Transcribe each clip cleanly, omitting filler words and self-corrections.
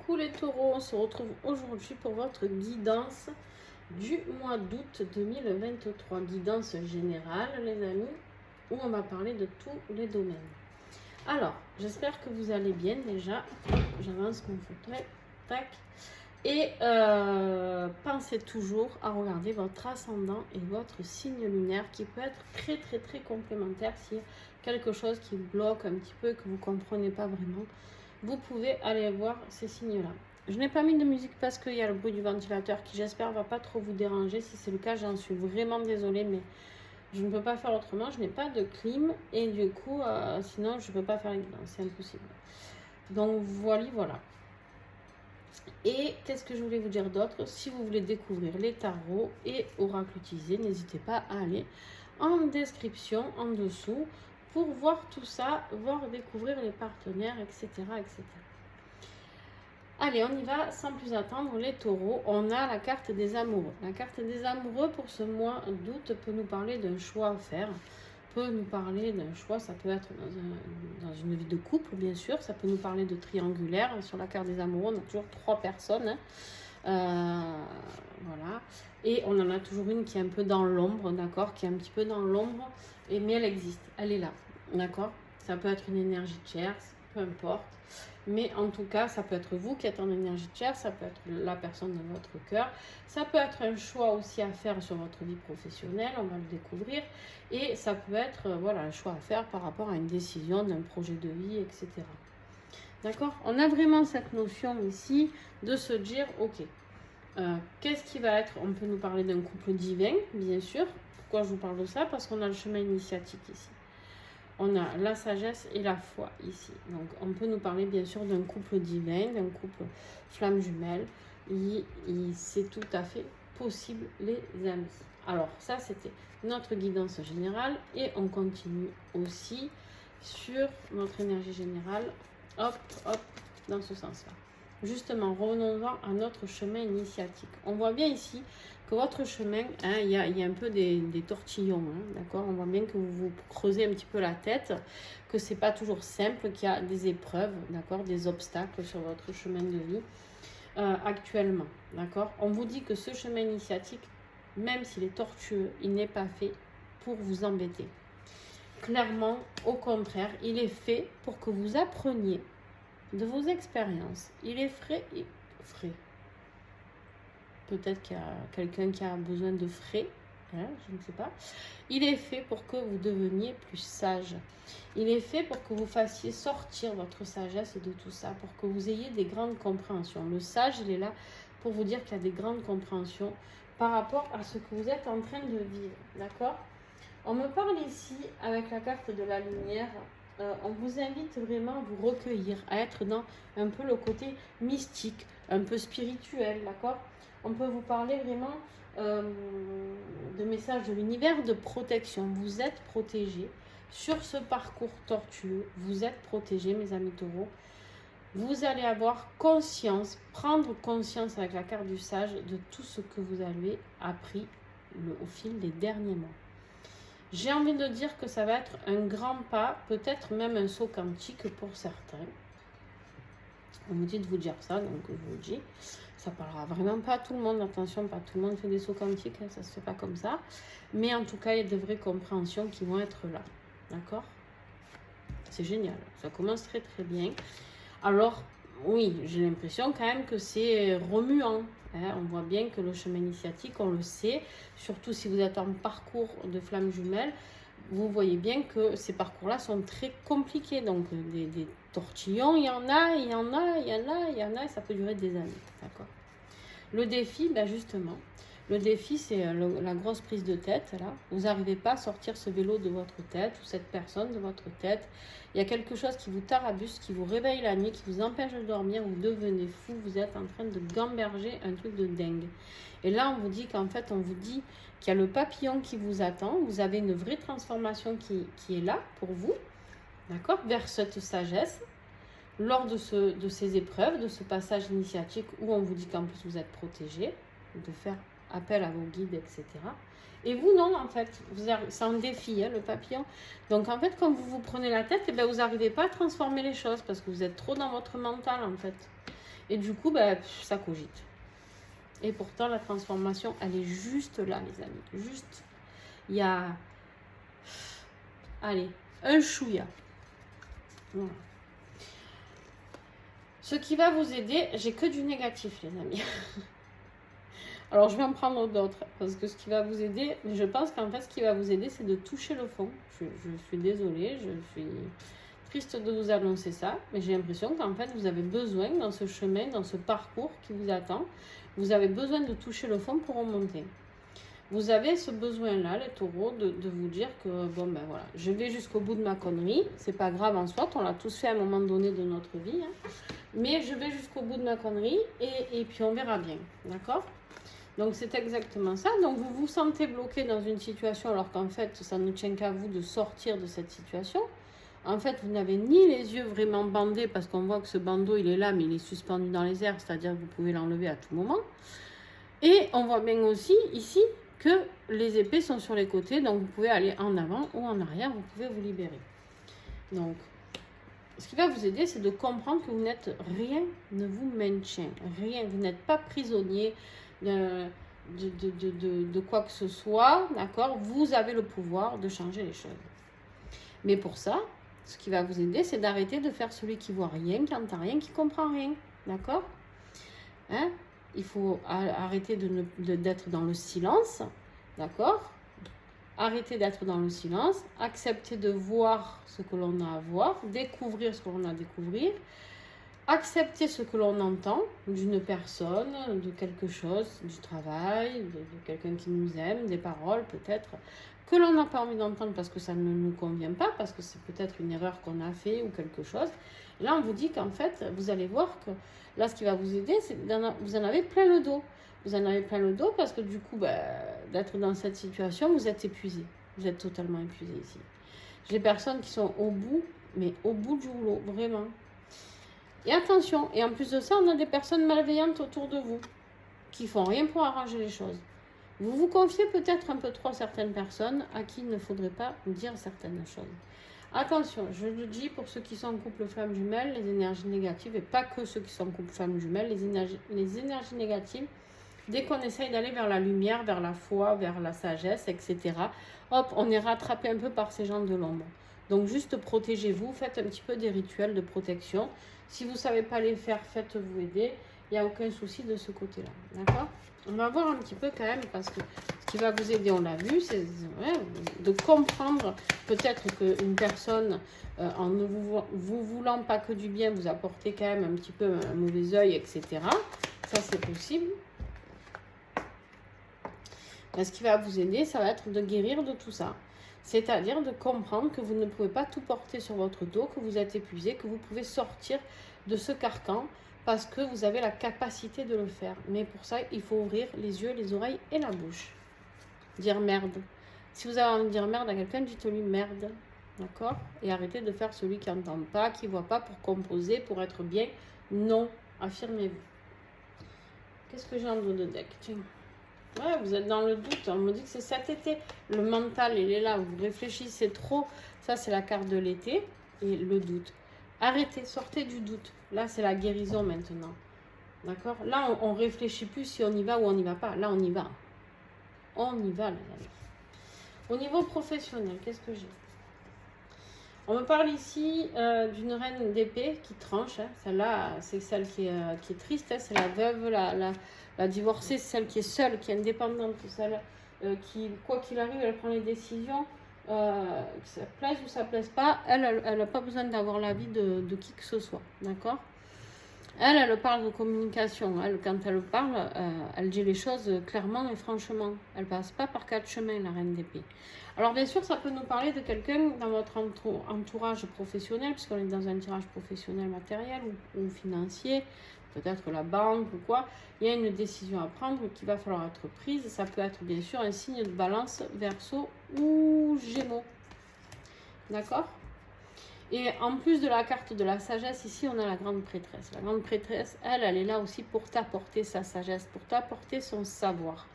Coucou les taureaux, on se retrouve aujourd'hui pour votre guidance du mois d'août 2023. Guidance générale les amis, où on va parler de tous les domaines. Alors, j'espère que vous allez bien déjà. J'avance mon fauteuil. Tac. Et pensez toujours à regarder votre ascendant et votre signe lunaire qui peut être très complémentaire s'il y a quelque chose qui bloque un petit peu et que vous ne comprenez pas vraiment. Vous pouvez aller voir ces signes-là. Je n'ai pas mis de musique parce qu'il y a le bruit du ventilateur qui, j'espère, ne va pas trop vous déranger. Si c'est le cas, j'en suis vraiment désolée, mais je ne peux pas faire autrement. Je n'ai pas de clim et du coup, sinon, je ne peux pas faire les guidances. C'est impossible. Donc, voilà. Et qu'est-ce que je voulais vous dire d'autre? Si vous voulez découvrir les tarots et oracles utilisés, n'hésitez pas à aller en description en dessous pour voir tout ça, voir découvrir les partenaires, etc. Allez, on y va sans plus attendre, les taureaux. On a la carte des amoureux. La carte des amoureux pour ce mois d'août peut nous parler d'un choix à faire, peut nous parler d'un choix, ça peut être dans une vie de couple, bien sûr, ça peut nous parler de triangulaire. Sur la carte des amoureux, on a toujours 3 personnes. Voilà. Et on en a toujours une qui est un peu dans l'ombre, d'accord, qui est un petit peu dans l'ombre, mais elle existe, elle est là, d'accord. Ça peut être une énergie tierce, peu importe. Mais en tout cas, ça peut être vous qui êtes en énergie tierce, ça peut être la personne dans votre cœur, ça peut être un choix aussi à faire sur votre vie professionnelle, on va le découvrir, et ça peut être voilà, un choix à faire par rapport à une décision d'un projet de vie, etc. D'accord? On a vraiment cette notion ici de se dire, ok, qu'est-ce qui va être, on peut nous parler d'un couple divin, bien sûr. Pourquoi je vous parle de ça? Parce qu'on a le chemin initiatique ici. On a la sagesse et la foi ici. Donc, on peut nous parler bien sûr d'un couple divin, d'un couple flamme jumelle. C'est tout à fait possible, les amis. Alors, ça, c'était notre guidance générale. Et on continue aussi sur notre énergie générale. Hop, dans ce sens-là. Justement, revenons-en à notre chemin initiatique. On voit bien ici que votre chemin, il y a un peu des tortillons, d'accord. On voit bien que vous vous creusez un petit peu la tête, que c'est pas toujours simple, qu'il y a des épreuves, d'accord, des obstacles sur votre chemin de vie actuellement, d'accord. On vous dit que ce chemin initiatique, même s'il est tortueux, il n'est pas fait pour vous embêter. Clairement, au contraire, il est fait pour que vous appreniez de vos expériences. Il est frais. Peut-être qu'il y a quelqu'un qui a besoin de frais, je ne sais pas. Il est fait pour que vous deveniez plus sage. Il est fait pour que vous fassiez sortir votre sagesse de tout ça, pour que vous ayez des grandes compréhensions. Le sage, il est là pour vous dire qu'il y a des grandes compréhensions par rapport à ce que vous êtes en train de vivre, d'accord? On me parle ici, avec la carte de la lumière, on vous invite vraiment à vous recueillir, à être dans un peu le côté mystique, un peu spirituel, d'accord? On peut vous parler vraiment de messages de l'univers, de protection. Vous êtes protégés sur ce parcours tortueux. Vous êtes protégés, mes amis taureaux. Vous allez avoir conscience, prendre conscience avec la carte du sage de tout ce que vous avez appris au fil des derniers mois. J'ai envie de dire que ça va être un grand pas, peut-être même un saut quantique pour certains. On me dit de vous dire ça, donc je vous le dis. Ça parlera vraiment pas à tout le monde, attention, pas tout le monde fait des sauts quantiques, ça se fait pas comme ça. Mais en tout cas, il y a de vraies compréhensions qui vont être là, d'accord? C'est génial, ça commence très bien. Alors, oui, j'ai l'impression quand même que c'est remuant. On voit bien que le chemin initiatique, on le sait, surtout si vous êtes en parcours de flamme jumelle, vous voyez bien que ces parcours-là sont très compliqués. Donc, des tortillons, il y en a, et ça peut durer des années. D'accord. Le défi, justement, le défi, c'est la grosse prise de tête, là. Vous n'arrivez pas à sortir ce vélo de votre tête, ou cette personne de votre tête. Il y a quelque chose qui vous tarabuste, qui vous réveille la nuit, qui vous empêche de dormir, vous devenez fou, vous êtes en train de gamberger un truc de dingue. Et là, on vous dit qu'en fait, on vous dit qu'il y a le papillon qui vous attend, vous avez une vraie transformation qui est là pour vous, d'accord, vers cette sagesse, lors de ces épreuves, de ce passage initiatique où on vous dit qu'en plus vous êtes protégé, de faire appel à vos guides, etc. Et vous, non, en fait, c'est un défi, le papillon. Donc, en fait, quand vous vous prenez la tête, vous n'arrivez pas à transformer les choses parce que vous êtes trop dans votre mental, en fait. Et du coup, ben, ça cogite. Et pourtant, la transformation, elle est juste là, les amis. Juste, il y a, allez, un chouïa. Voilà. Ce qui va vous aider, j'ai que du négatif, les amis. Alors, je vais en prendre d'autres, parce que ce qui va vous aider, je pense qu'en fait, ce qui va vous aider, c'est de toucher le fond. Je suis désolée, je suis triste de vous annoncer ça, mais j'ai l'impression qu'en fait, vous avez besoin, dans ce chemin, dans ce parcours qui vous attend, vous avez besoin de toucher le fond pour remonter. Vous avez ce besoin-là, les taureaux, de vous dire que, bon, ben voilà, je vais jusqu'au bout de ma connerie, c'est pas grave en soi, on l'a tous fait à un moment donné de notre vie, hein, mais je vais jusqu'au bout de ma connerie, et puis on verra bien, d'accord ? Donc c'est exactement ça. Donc vous vous sentez bloqué dans une situation alors qu'en fait ça ne tient qu'à vous de sortir de cette situation. En fait vous n'avez ni les yeux vraiment bandés parce qu'on voit que ce bandeau il est là mais il est suspendu dans les airs, c'est-à-dire que vous pouvez l'enlever à tout moment. Et on voit bien aussi ici que les épées sont sur les côtés, donc vous pouvez aller en avant ou en arrière, vous pouvez vous libérer. Donc ce qui va vous aider, c'est de comprendre que vous n'êtes rien ne vous maintient, rien, vous n'êtes pas prisonnier de quoi que ce soit, d'accord? Vous avez le pouvoir de changer les choses. Mais pour ça, ce qui va vous aider, c'est d'arrêter de faire celui qui voit rien, qui n'entend rien, qui comprend rien, d'accord? Hein? Il faut arrêter d'être dans le silence, d'accord? Arrêter d'être dans le silence, accepter de voir ce que l'on a à voir, découvrir ce que l'on a à découvrir, accepter ce que l'on entend d'une personne, de quelque chose, du travail, de quelqu'un qui nous aime, des paroles peut-être, que l'on n'a pas envie d'entendre parce que ça ne nous convient pas, parce que c'est peut-être une erreur qu'on a fait ou quelque chose. Et là, on vous dit qu'en fait, vous allez voir que là, ce qui va vous aider, c'est vous en avez plein le dos. Vous en avez plein le dos parce que du coup, d'être dans cette situation, vous êtes épuisé. Vous êtes totalement épuisé ici. J'ai des personnes qui sont au bout, mais au bout du rouleau, vraiment. Et attention, et en plus de ça, on a des personnes malveillantes autour de vous, qui font rien pour arranger les choses. Vous vous confiez peut-être un peu trop à certaines personnes à qui il ne faudrait pas dire certaines choses. Attention, je le dis pour ceux qui sont en couple femme jumelle, les énergies négatives, et pas que ceux qui sont en couple femme jumelle, les énergies négatives, dès qu'on essaye d'aller vers la lumière, vers la foi, vers la sagesse, etc., hop, on est rattrapé un peu par ces gens de l'ombre. Donc juste protégez-vous, faites un petit peu des rituels de protection. Si vous ne savez pas les faire, faites-vous aider. Il n'y a aucun souci de ce côté-là. D'accord? On va voir un petit peu quand même, parce que ce qui va vous aider, on l'a vu, c'est de comprendre peut-être qu'une personne, en ne vous voulant pas que du bien, vous apportez quand même un petit peu un mauvais œil, etc. Ça, c'est possible. Mais ce qui va vous aider, ça va être de guérir de tout ça. C'est-à-dire de comprendre que vous ne pouvez pas tout porter sur votre dos, que vous êtes épuisé, que vous pouvez sortir de ce carcan parce que vous avez la capacité de le faire. Mais pour ça, il faut ouvrir les yeux, les oreilles et la bouche. Dire merde. Si vous avez envie de dire merde à quelqu'un, dites-lui merde. D'accord? Et arrêtez de faire celui qui n'entend pas, qui ne voit pas pour composer, pour être bien. Non. Affirmez-vous. Qu'est-ce que j'ai en dos de deck? Tiens. Ouais, vous êtes dans le doute. On me dit que c'est cet été. Le mental, il est là. Vous réfléchissez trop. Ça, c'est la carte de l'été. Et le doute. Arrêtez, sortez du doute. Là, c'est la guérison maintenant. D'accord? Là, on ne réfléchit plus si on y va ou on n'y va pas. Là, on y va. On y va, les amis. Au niveau professionnel, qu'est-ce que j'ai? On me parle ici d'une reine d'épée qui tranche. Hein. Celle-là, c'est celle qui est triste. Hein. C'est la veuve, la divorcée, c'est celle qui est seule, qui est indépendante. Celle qui, quoi qu'il arrive, elle prend les décisions. Que ça plaise ou ça plaise pas, elle n'a pas besoin d'avoir l'avis de qui que ce soit. D'accord? Elle parle de communication. Elle, quand elle parle, elle dit les choses clairement et franchement. Elle passe pas par quatre chemins, la reine d'épée. Alors bien sûr, ça peut nous parler de quelqu'un dans votre entourage professionnel, puisqu'on est dans un tirage professionnel matériel ou financier, peut-être la banque ou quoi. Il y a une décision à prendre qu'il va falloir être prise. Ça peut être bien sûr un signe de balance, verseau ou gémeaux. D'accord? Et en plus de la carte de la sagesse, ici, on a la grande prêtresse. La grande prêtresse, elle est là aussi pour t'apporter sa sagesse, pour t'apporter son savoir.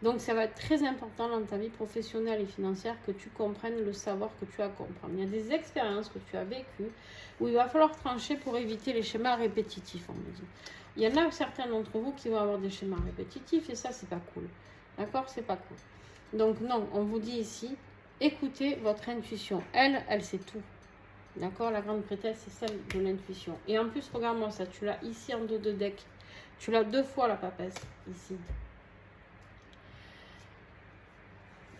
Donc, ça va être très important dans ta vie professionnelle et financière que tu comprennes le savoir que tu as à comprendre. Il y a des expériences que tu as vécues où il va falloir trancher pour éviter les schémas répétitifs, on me dit. Il y en a certains d'entre vous qui vont avoir des schémas répétitifs et ça, c'est pas cool. D'accord? C'est pas cool. Donc, non, on vous dit ici, écoutez votre intuition. Elle sait tout. D'accord? La grande prêtresse, c'est celle de l'intuition. Et en plus, regarde-moi ça, tu l'as ici en dos de deck. Tu l'as 2 fois la papesse, ici.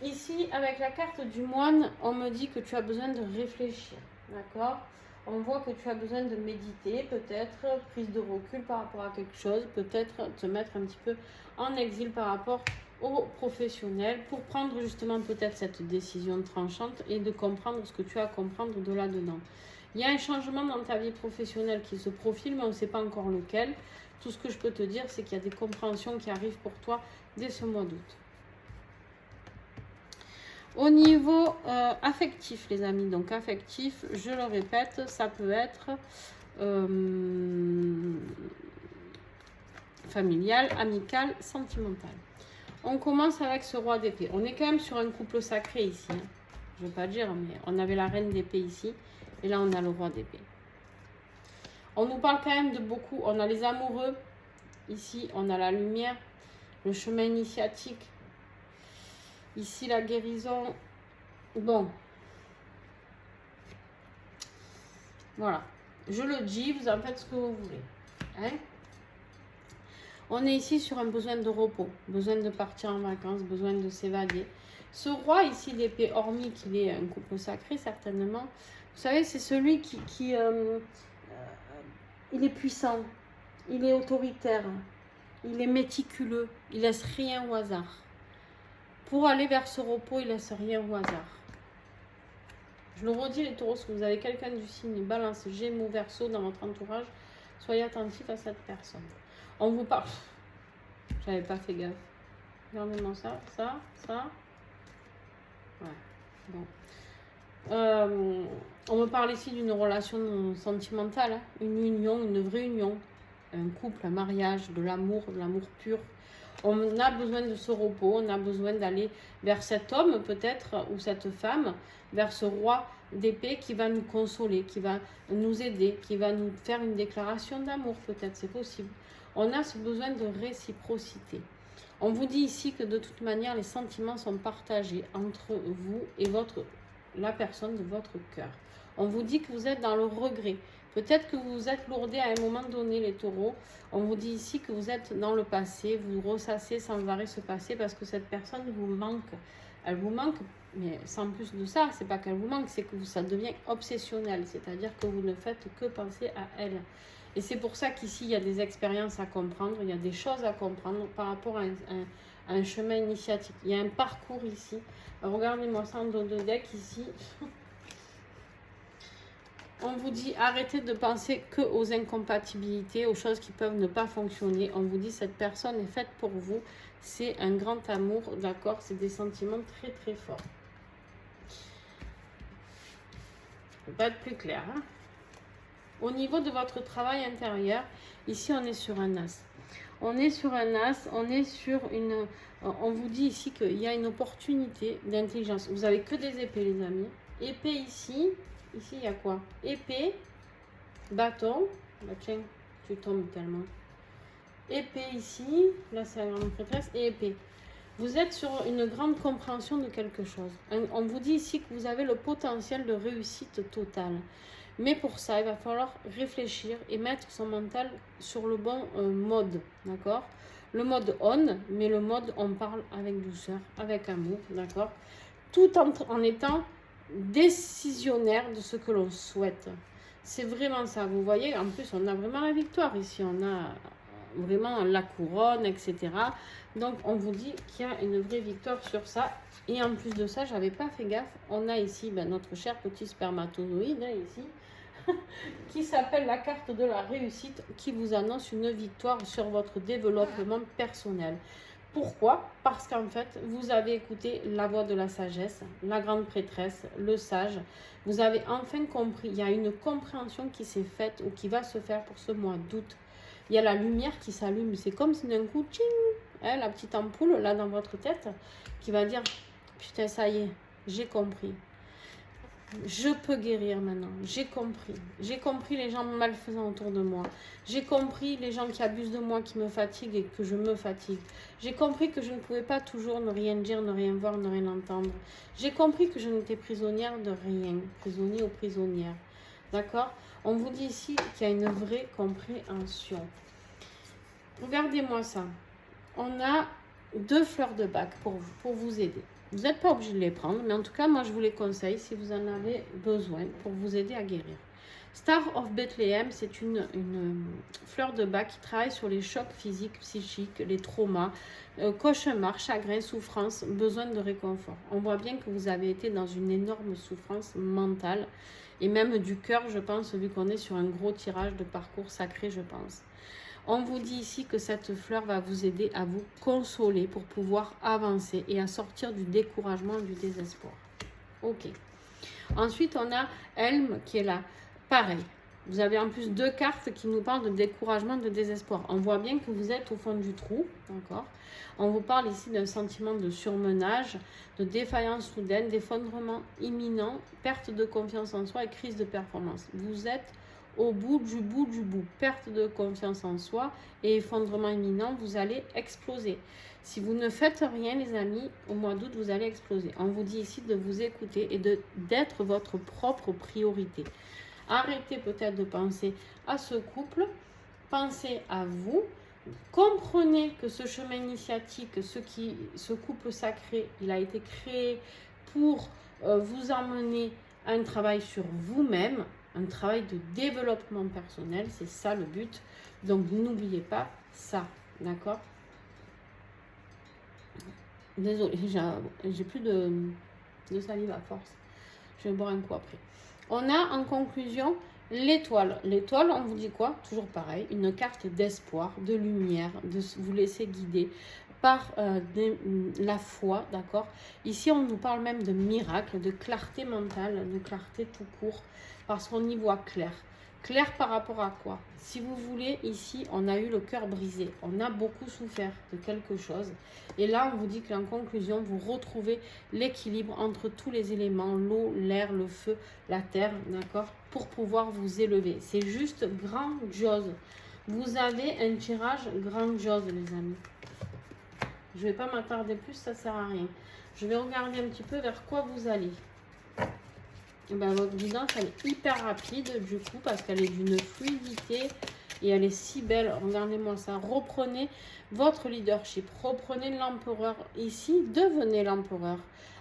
Ici, avec la carte du moine, on me dit que tu as besoin de réfléchir, d'accord? On voit que tu as besoin de méditer, peut-être prise de recul par rapport à quelque chose, peut-être te mettre un petit peu en exil par rapport aux professionnels pour prendre justement peut-être cette décision tranchante et de comprendre ce que tu as à comprendre de là-dedans. Il y a un changement dans ta vie professionnelle qui se profile, mais on ne sait pas encore lequel. Tout ce que je peux te dire, c'est qu'il y a des compréhensions qui arrivent pour toi dès ce mois d'août. Au niveau affectif, les amis, donc affectif, je le répète, ça peut être familial, amical, sentimental. On commence avec ce roi d'épée. On est quand même sur un couple sacré ici. Hein. Je ne veux pas dire, mais on avait la reine d'épée ici. Et là, on a le roi d'épée. On nous parle quand même de beaucoup. On a les amoureux. Ici, on a la lumière, le chemin initiatique. Ici, la guérison. Bon. Voilà. Je le dis, vous en faites ce que vous voulez. Hein? On est ici sur un besoin de repos, besoin de partir en vacances, besoin de s'évader. Ce roi ici d'épée, hormis qu'il est un couple sacré, certainement, vous savez, c'est celui qui il est puissant, il est autoritaire, il est méticuleux, il laisse rien au hasard. Pour aller vers ce repos, il laisse rien au hasard. Je le redis les taureaux, si vous avez quelqu'un du signe Balance, Gémeaux, Verseau dans votre entourage, soyez attentifs à cette personne. On vous parle. J'avais pas fait gaffe. Regardez-moi ça. Ouais. Bon. On me parle ici d'une relation sentimentale, hein. Une union, une vraie union. Un couple, un mariage, de l'amour pur. On a besoin de ce repos, on a besoin d'aller vers cet homme peut-être, ou cette femme, vers ce roi d'épée qui va nous consoler, qui va nous aider, qui va nous faire une déclaration d'amour peut-être, c'est possible. On a ce besoin de réciprocité. On vous dit ici que de toute manière, les sentiments sont partagés entre vous et la personne de votre cœur. On vous dit que vous êtes dans le regret. Peut-être que vous vous êtes lourdé à un moment donné, les taureaux. On vous dit ici que vous êtes dans le passé, vous ressassez sans arrêt ce passé parce que cette personne vous manque. Elle vous manque, mais sans plus de ça, c'est pas qu'elle vous manque, c'est que ça devient obsessionnel. C'est-à-dire que vous ne faites que penser à elle. Et c'est pour ça qu'ici, il y a des expériences à comprendre, il y a des choses à comprendre par rapport à un chemin initiatique. Il y a un parcours ici. Regardez-moi ça en dos de deck ici. On vous dit arrêtez de penser que aux incompatibilités, aux choses qui peuvent ne pas fonctionner. On vous dit cette personne est faite pour vous. C'est un grand amour, d'accord? C'est des sentiments très très forts. Je ne peux pas être plus clair. Hein? Au niveau de votre travail intérieur, ici on est sur un as. On est sur un as, on est sur une... On vous dit ici qu'il y a une opportunité d'intelligence. Vous avez que des épées les amis. Épée ici. Ici, il y a quoi? Épée, bâton. Bah, tiens, tu tombes tellement. Épée ici. Là, c'est la grande prêtresse. Et épée. Vous êtes sur une grande compréhension de quelque chose. On vous dit ici que vous avez le potentiel de réussite totale. Mais pour ça, il va falloir réfléchir et mettre son mental sur le bon mode. D'accord? Le mode on, mais le mode on parle avec douceur, avec amour. D'accord? Tout en étant décisionnaire de ce que l'on souhaite. C'est vraiment ça. Vous voyez, en plus, on a vraiment la victoire ici. On a vraiment la couronne, etc. Donc, on vous dit qu'il y a une vraie victoire sur ça. Et en plus de ça, j'avais pas fait gaffe. On a ici notre cher petit spermatozoïde, hein, ici, qui s'appelle la carte de la réussite, qui vous annonce une victoire sur votre développement personnel. Pourquoi? Parce qu'en fait, vous avez écouté la voix de la sagesse, la grande prêtresse, le sage. Vous avez enfin compris. Il y a une compréhension qui s'est faite ou qui va se faire pour ce mois d'août. Il y a la lumière qui s'allume. C'est comme si d'un coup, tching, hein, la petite ampoule là dans votre tête, qui va dire, putain, ça y est, j'ai compris. Je peux guérir maintenant, j'ai compris. J'ai compris les gens malfaisants autour de moi. J'ai compris les gens qui abusent de moi, qui me fatiguent et que je me fatigue. J'ai compris que je ne pouvais pas toujours ne rien dire, ne rien voir, ne rien entendre. J'ai compris que je n'étais prisonnière de rien, prisonnier ou prisonnière. D'accord? On vous dit ici qu'il y a une vraie compréhension. Regardez-moi ça. On a 2 fleurs de bac pour vous aider. Vous n'êtes pas obligé de les prendre, mais en tout cas, moi, je vous les conseille si vous en avez besoin pour vous aider à guérir. Star of Bethlehem, c'est une fleur de bac qui travaille sur les chocs physiques, psychiques, les traumas, cauchemars, chagrins, souffrances, besoin de réconfort. On voit bien que vous avez été dans une énorme souffrance mentale et même du cœur, je pense, vu qu'on est sur un gros tirage de parcours sacré, je pense. On vous dit ici que cette fleur va vous aider à vous consoler pour pouvoir avancer et à sortir du découragement, du désespoir. Ok. Ensuite, on a Elm qui est là. Pareil. Vous avez en plus 2 cartes qui nous parlent de découragement, de désespoir. On voit bien que vous êtes au fond du trou. D'accord. On vous parle ici d'un sentiment de surmenage, de défaillance soudaine, d'effondrement imminent, perte de confiance en soi et crise de performance. Vous êtes au bout du bout, perte de confiance en soi et effondrement imminent, vous allez exploser. Si vous ne faites rien, les amis, au mois d'août, vous allez exploser. On vous dit ici de vous écouter et d'être votre propre priorité. Arrêtez peut-être de penser à ce couple, pensez à vous. Comprenez que ce chemin initiatique, ce couple sacré, il a été créé pour vous emmener à un travail sur vous-même, un travail de développement personnel, c'est ça le but. Donc n'oubliez pas ça, d'accord? Désolée, j'ai plus de salive à force. Je vais boire un coup après. On a en conclusion l'étoile. L'étoile, on vous dit quoi? Toujours pareil, une carte d'espoir, de lumière, de vous laisser guider par la foi, d'accord? Ici, on nous parle même de miracle, de clarté mentale, de clarté tout court, parce qu'on y voit clair. Clair par rapport à quoi? Si vous voulez, ici, on a eu le cœur brisé. On a beaucoup souffert de quelque chose. Et là, on vous dit qu'en conclusion, vous retrouvez l'équilibre entre tous les éléments, l'eau, l'air, le feu, la terre, d'accord? Pour pouvoir vous élever. C'est juste grandiose. Vous avez un tirage grandiose, les amis. Je ne vais pas m'attarder plus, ça ne sert à rien. Je vais regarder un petit peu vers quoi vous allez. Et ben, votre guidance, elle est hyper rapide du coup parce qu'elle est d'une fluidité et elle est si belle. Regardez-moi ça. Reprenez votre leadership. Reprenez l'empereur ici. Devenez l'empereur.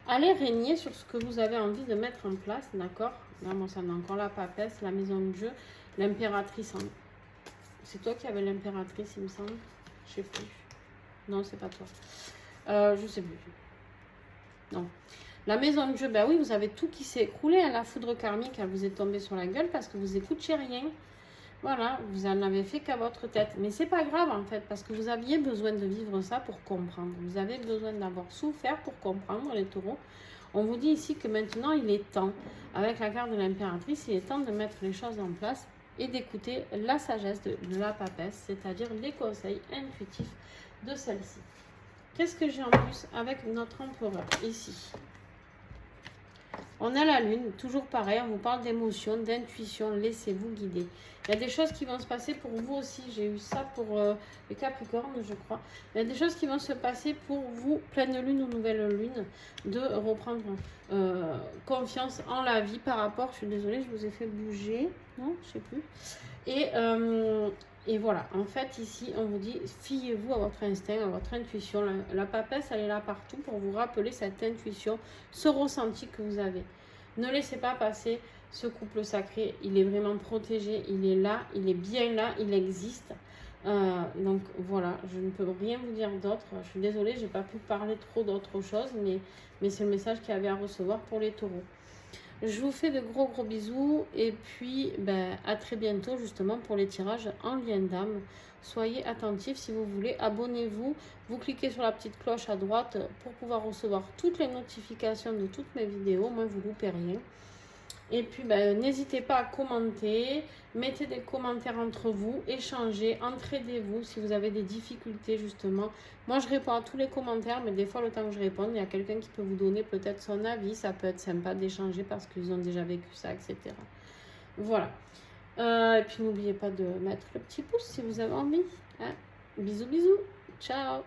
Allez régner sur ce que vous avez envie de mettre en place. D'accord? Là, moi, ça a encore la papesse, la maison de jeu, l'impératrice. C'est toi qui avais l'impératrice, il me semble. Je sais plus. Non, c'est pas toi. Je sais plus. Non. La maison de jeu, ben oui, vous avez tout qui s'est écroulé. Hein. La foudre karmique, elle vous est tombée sur la gueule parce que vous n'écoutiez rien. Voilà, vous en avez fait qu'à votre tête. Mais c'est pas grave en fait, parce que vous aviez besoin de vivre ça pour comprendre. Vous avez besoin d'avoir souffert pour comprendre, les taureaux. On vous dit ici que maintenant, il est temps, avec la carte de l'impératrice, il est temps de mettre les choses en place et d'écouter la sagesse de la papesse, c'est-à-dire les conseils intuitifs de celle-ci. Qu'est-ce que j'ai en plus avec notre empereur ici? On a la lune, toujours pareil, on vous parle d'émotion, d'intuition, laissez-vous guider. Il y a des choses qui vont se passer pour vous aussi, j'ai eu ça pour les Capricornes, je crois. Il y a des choses qui vont se passer pour vous, pleine lune ou nouvelle lune, de reprendre confiance en la vie par rapport, je suis désolée, je vous ai fait bouger, non, je sais plus. Et voilà, en fait, ici, on vous dit, fiez-vous à votre instinct, à votre intuition. La papesse, elle est là partout pour vous rappeler cette intuition, ce ressenti que vous avez. Ne laissez pas passer ce couple sacré. Il est vraiment protégé, il est là, il est bien là, il existe. Donc voilà, je ne peux rien vous dire d'autre. Je suis désolée, je n'ai pas pu parler trop d'autre chose, mais c'est le message qu'il y avait à recevoir pour les taureaux. Je vous fais de gros bisous et puis à très bientôt justement pour les tirages en lien d'âme. Soyez attentifs si vous voulez, abonnez-vous, vous cliquez sur la petite cloche à droite pour pouvoir recevoir toutes les notifications de toutes mes vidéos, moi vous ne loupez rien. Et puis, ben, n'hésitez pas à commenter, mettez des commentaires entre vous, échangez, entraidez-vous si vous avez des difficultés justement. Moi, je réponds à tous les commentaires, mais des fois, le temps que je réponde, il y a quelqu'un qui peut vous donner peut-être son avis. Ça peut être sympa d'échanger parce qu'ils ont déjà vécu ça, etc. Voilà. Et puis, n'oubliez pas de mettre le petit pouce si vous avez envie. Hein. Bisous, bisous. Ciao.